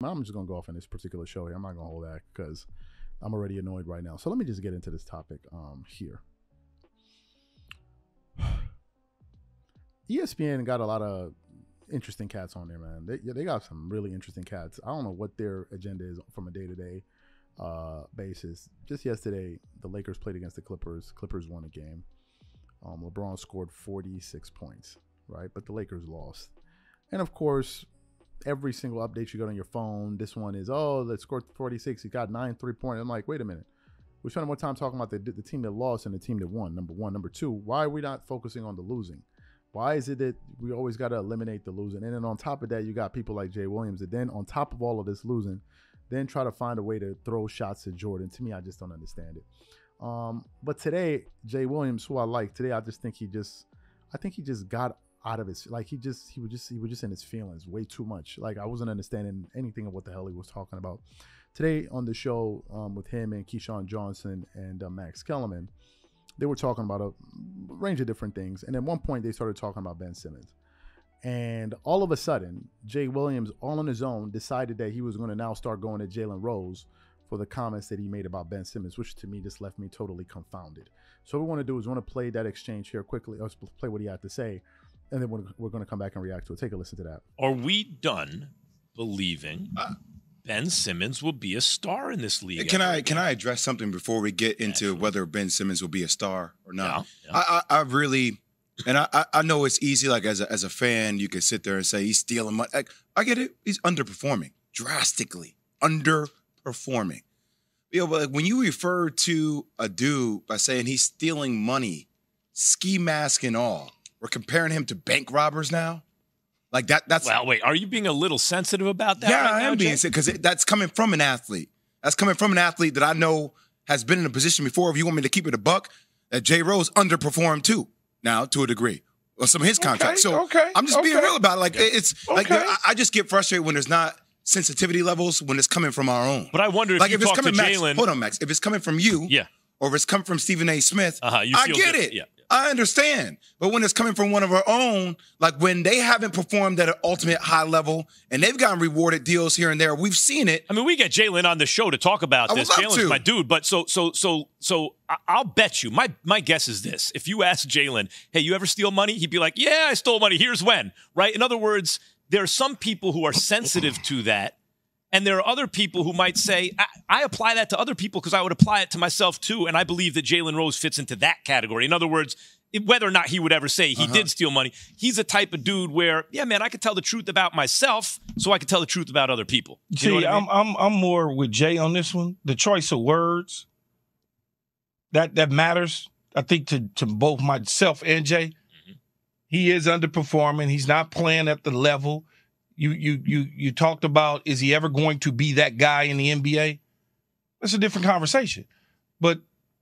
I'm just going to go off on this particular show here. I'm not going to hold that because I'm already annoyed right now. So let me just get into this topic here. ESPN got a lot of interesting cats on there, man. They got some really interesting cats. I don't know what their agenda is from a day-to-day basis. Just yesterday, the Lakers played against the Clippers. Clippers won a game. LeBron scored 46 points, right? But the Lakers lost. And, of course, every single update you got on your phone, this one is, oh, let's score 46. He got 9 3-pointers. I'm like, wait a minute. We're spending more time talking about the team that lost and the team that won, number one. Number two, why are we not focusing on the losing? Why is it that we always got to eliminate the losing? And then on top of that, you got people like Jay Williams that then on top of all of this losing, then try to find a way to throw shots at Jordan. To me, I just don't understand it. But today, Jay Williams, who I like today, I think he just got out of his, like he was just in his feelings way too much. Like I wasn't understanding anything of what the hell he was talking about. Today on the show with him and Keyshawn Johnson and Max Kellerman, they were talking about a range of different things. And at one point they started talking about Ben Simmons. And all of a sudden, Jay Williams, all on his own, decided that he was going to now start going at Jalen Rose for the comments that he made about Ben Simmons, which to me just left me totally confounded. So what we want to do is we want to play that exchange here quickly, or play what he had to say, and then we're going to come back and react to it. Take a listen to that. Are we done believing Ben Simmons will be a star in this league? Can I address something before we get into whether Ben Simmons will be a star or not? Yeah. I really, and I know it's easy. Like as a fan, you can sit there and say he's stealing money. Like, I get it. He's underperforming, drastically underperforming. You know, but like when you refer to a dude by saying he's stealing money, ski mask and all, we're comparing him to bank robbers now. Like that's. Well, wait. Are you being a little sensitive about that? Yeah, right I am being sensitive because that's coming from an athlete. That's coming from an athlete that I know has been in a position before. If you want me to keep it a buck, that Jay Rose underperformed too. Now to a degree, or some of his contracts. So I'm just being real about it. Like it's like I just get frustrated when there's not sensitivity levels when it's coming from our own. But I wonder if like you if it's talk to coming, Jalen. Max, hold on, Max. If it's coming from you, or if it's coming from Stephen A. Smith, I get it. Yeah. I understand. But when it's coming from one of our own, like when they haven't performed at an ultimate high level and they've gotten rewarded deals here and there, we've seen it. I mean, we get Jalen on the show to talk about this. Jalen's my dude. But so I'll bet you, my guess is this. If you ask Jalen, hey, you ever steal money? He'd be like, yeah, I stole money. Here's when, right? In other words, there are some people who are sensitive to that. And there are other people who might say, I apply that to other people because I would apply it to myself too. And I believe that Jalen Rose fits into that category. In other words, whether or not he would ever say he did steal money, he's a type of dude where, yeah, man, I could tell the truth about myself so I could tell the truth about other people. You know what I mean? I'm more with Jay on this one. The choice of words, that matters, I think, to both myself and Jay. Mm-hmm. He is underperforming. He's not playing at the level. You talked about, is he ever going to be that guy in the NBA? That's a different conversation. But,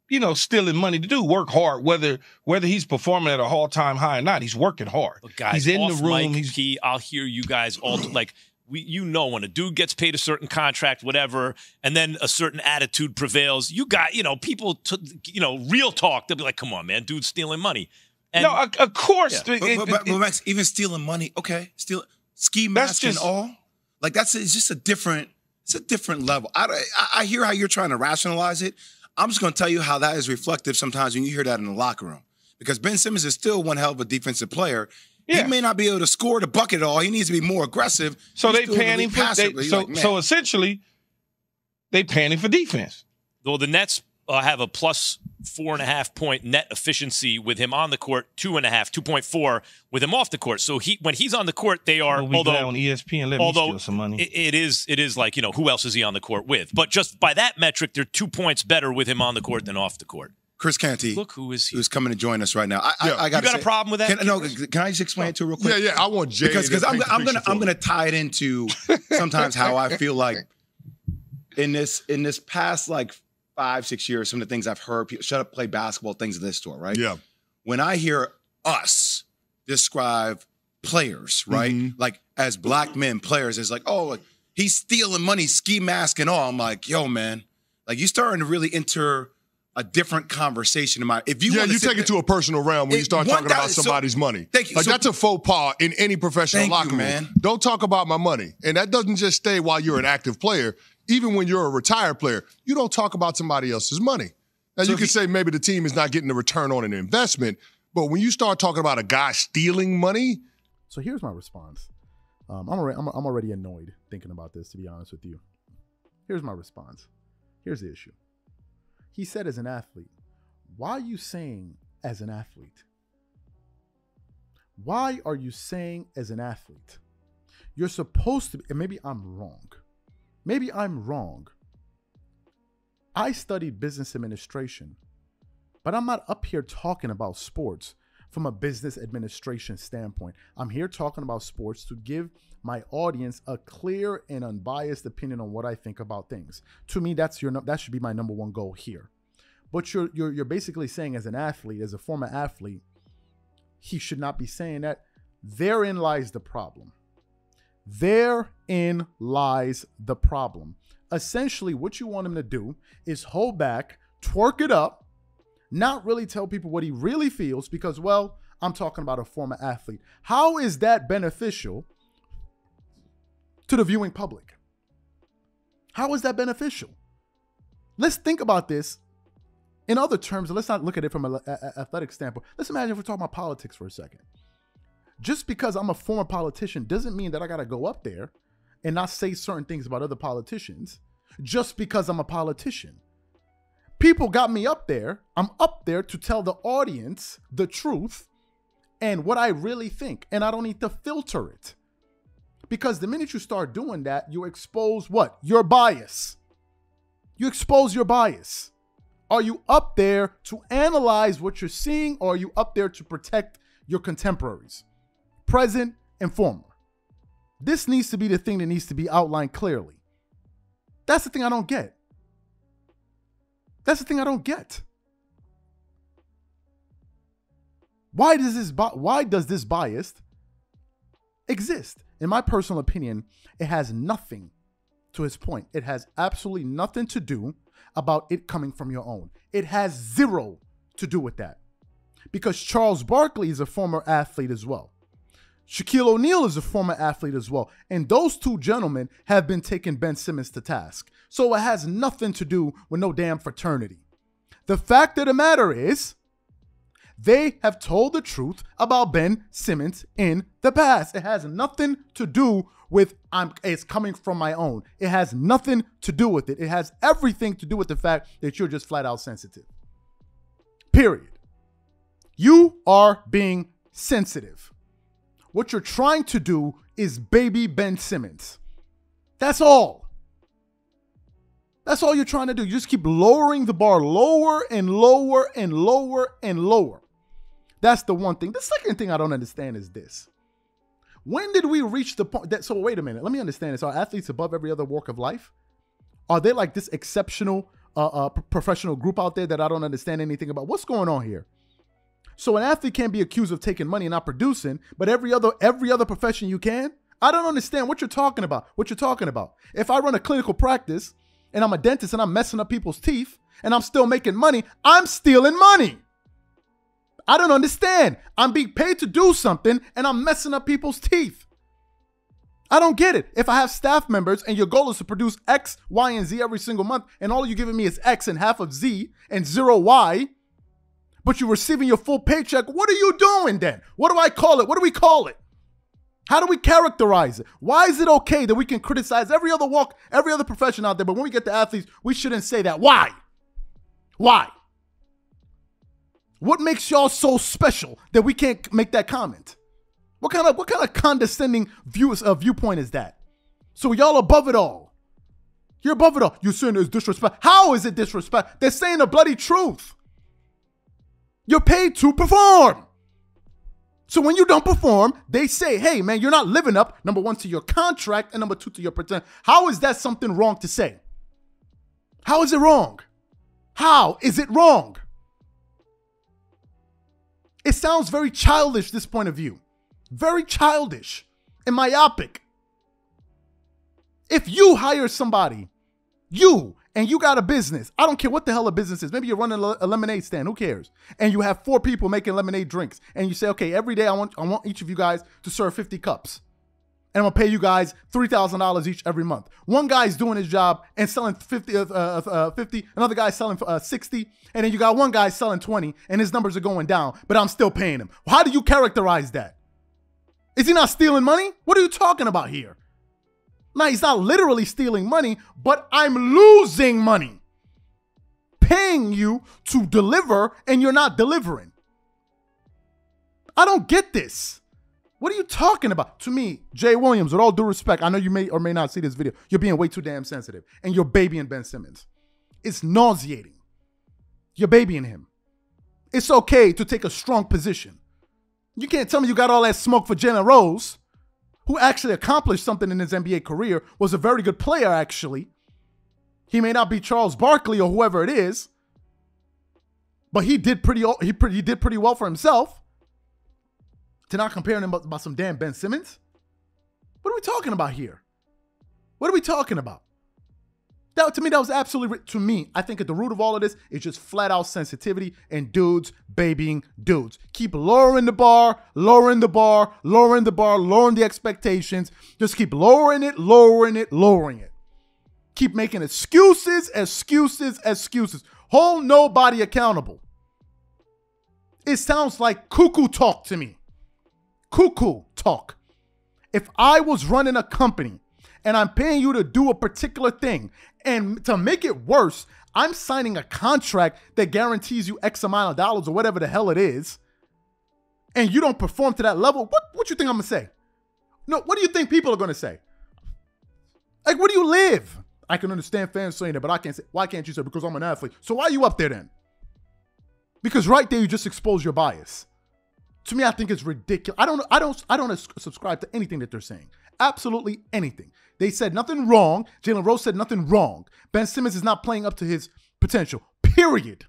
you know, stealing money to do, work hard, whether he's performing at a all-time high or not, he's working hard. But guys, he's in the room. I'll hear you guys all like when a dude gets paid a certain contract, whatever, and then a certain attitude prevails, you got, people, real talk, they'll be like, come on, man, dude's stealing money. And, no, of course. Yeah. But Max, even stealing money, okay, ski mask and all, like it's just a different level. I hear how you're trying to rationalize it. I'm just going to tell you how that is reflective sometimes when you hear that in the locker room. Because Ben Simmons is still one hell of a defensive player. Yeah. He may not be able to score the bucket at all. He needs to be more aggressive. So they paying him so essentially they paying him for defense. Well, the Nets have a plus 4.5 point net efficiency with him on the court, 2.4 with him off the court. So when he's on the court, they are. On ESPN, let me steal some money. It is like, who else is he on the court with? But just by that metric, they're 2 points better with him on the court than off the court. Chris Canty, look who is he? Who's coming to join us right now? I got a problem with that? Can I just explain it to you real quick? Yeah. I want Jay because I'm gonna tie it into sometimes how I feel like in this past like 5-6 years, some of the things I've heard, people shut up, play basketball, things of this sort, right? Yeah. When I hear us describe players, right? Like as black men players, it's like, oh, like, he's stealing money, ski mask and all. I'm like, yo, man, like you starting to really enter a different conversation in my. If you you take it to a personal realm when you start talking about somebody's money. Thank you. Like that's a faux pas in any professional locker room. Man. Don't talk about my money, and that doesn't just stay while you're an active player. Even when you're a retired player, you don't talk about somebody else's money. Now, you can say maybe the team is not getting the return on an investment, but when you start talking about a guy stealing money. So here's my response. I'm already annoyed thinking about this, to be honest with you. Here's my response. Here's the issue. He said as an athlete. Why are you saying as an athlete? Why are you saying as an athlete? You're supposed to be, and maybe I'm wrong. Maybe I'm wrong. I studied business administration, but I'm not up here talking about sports from a business administration standpoint. I'm here talking about sports to give my audience a clear and unbiased opinion on what I think about things. To me, that should be my number one goal here. But you're basically saying as an athlete, as a former athlete, he should not be saying that. Therein lies the problem. Therein lies the problem. Essentially, what you want him to do is hold back, twerk it up, not really tell people what he really feels because, well, I'm talking about a former athlete. How is that beneficial to the viewing public? How is that beneficial? Let's think about this in other terms. Let's not look at it from an athletic standpoint. Let's imagine if we're talking about politics for a second. Just because I'm a former politician doesn't mean that I got to go up there and not say certain things about other politicians just because I'm a politician. People got me up there. I'm up there to tell the audience the truth and what I really think. And I don't need to filter it. Because the minute you start doing that, you expose what? Your bias. You expose your bias. Are you up there to analyze what you're seeing, or are you up there to protect your contemporaries, present and former? This needs to be the thing that needs to be outlined clearly. That's the thing I don't get. That's the thing I don't get. Why does this bias exist? In my personal opinion, it has nothing, to his point, it has absolutely nothing to do about it coming from your own. It has zero to do with that. Because Charles Barkley is a former athlete as well. Shaquille O'Neal is a former athlete as well. And those two gentlemen have been taking Ben Simmons to task. So it has nothing to do with no damn fraternity. The fact of the matter is, they have told the truth about Ben Simmons in the past. It has nothing to do with it's coming from my own. It has nothing to do with it. It has everything to do with the fact that you're just flat out sensitive. Period. You are being sensitive. What you're trying to do is baby Ben Simmons. That's all. That's all you're trying to do. You just keep lowering the bar lower and lower and lower and lower. That's the one thing. The second thing I don't understand is this. When did we reach the point that, so wait a minute, let me understand this. Are athletes above every other walk of life? Are they like this exceptional professional group out there that I don't understand anything about? What's going on here? So an athlete can't be accused of taking money and not producing, but every other profession you can? I don't understand what you're talking about. If I run a clinical practice and I'm a dentist and I'm messing up people's teeth and I'm still making money, I'm stealing money. I don't understand. I'm being paid to do something and I'm messing up people's teeth. I don't get it. If I have staff members and your goal is to produce X, Y, and Z every single month, and all you're giving me is X and half of Z and 0 Y, but you're receiving your full paycheck, what are you doing then? What do I call it? What do we call it? How do we characterize it? Why is it okay that we can criticize every other walk, every other profession out there, but when we get to athletes, we shouldn't say that? Why? Why? What makes y'all so special that we can't make that comment? What kind of condescending viewpoint is that? So y'all above it all. You're above it all. You're saying it's disrespect. How is it disrespect? They're saying the bloody truth. You're paid to perform. So when you don't perform, they say, hey, man, you're not living up, number one, to your contract, and number two, to your pretend. How is that something wrong to say? How is it wrong? How is it wrong? It sounds very childish, this point of view. Very childish and myopic. If you hire somebody, you and you got a business, I don't care what the hell a business is. Maybe you're running a lemonade stand. Who cares? And you have 4 people making lemonade drinks. And you say, okay, every day I want each of you guys to serve 50 cups. And I'm going to pay you guys $3,000 each every month. One guy's doing his job and selling 50, another guy's selling 60, and then you got one guy selling 20, and his numbers are going down, but I'm still paying him. How do you characterize that? Is he not stealing money? What are you talking about here? Now, he's not literally stealing money, but I'm losing money. Paying you to deliver, and you're not delivering. I don't get this. What are you talking about? To me, Jay Williams, with all due respect, I know you may or may not see this video. You're being way too damn sensitive, and you're babying Ben Simmons. It's nauseating. You're babying him. It's okay to take a strong position. You can't tell me you got all that smoke for Jalen Rose, who actually accomplished something in his NBA career, was a very good player, actually. He may not be Charles Barkley or whoever it is, but he did pretty well for himself. To not comparing him about some damn Ben Simmons? What are we talking about here? What are we talking about? To me, that was absolutely, to me, I think at the root of all of this is just flat out sensitivity and dudes babying dudes. Keep lowering the bar, lowering the bar, lowering the bar, lowering the expectations. Just keep lowering it, lowering it, lowering it. Keep making excuses, excuses, excuses. Hold nobody accountable. It sounds like cuckoo talk to me. Cuckoo talk. If I was running a company and I'm paying you to do a particular thing, and to make it worse, I'm signing a contract that guarantees you X amount of dollars or whatever the hell it is, and you don't perform to that level, what you think I'm gonna say? No, what do you think people are gonna say? Like, where do you live? I can understand fans saying that, but I can't say, why can't you say? Because I'm an athlete. So why are you up there then? Because right there you just expose your bias. To me, I think it's ridiculous. I don't subscribe to anything that they're saying. Absolutely anything. They said nothing wrong. Jalen Rose said nothing wrong. Ben Simmons is not playing up to his potential. Period.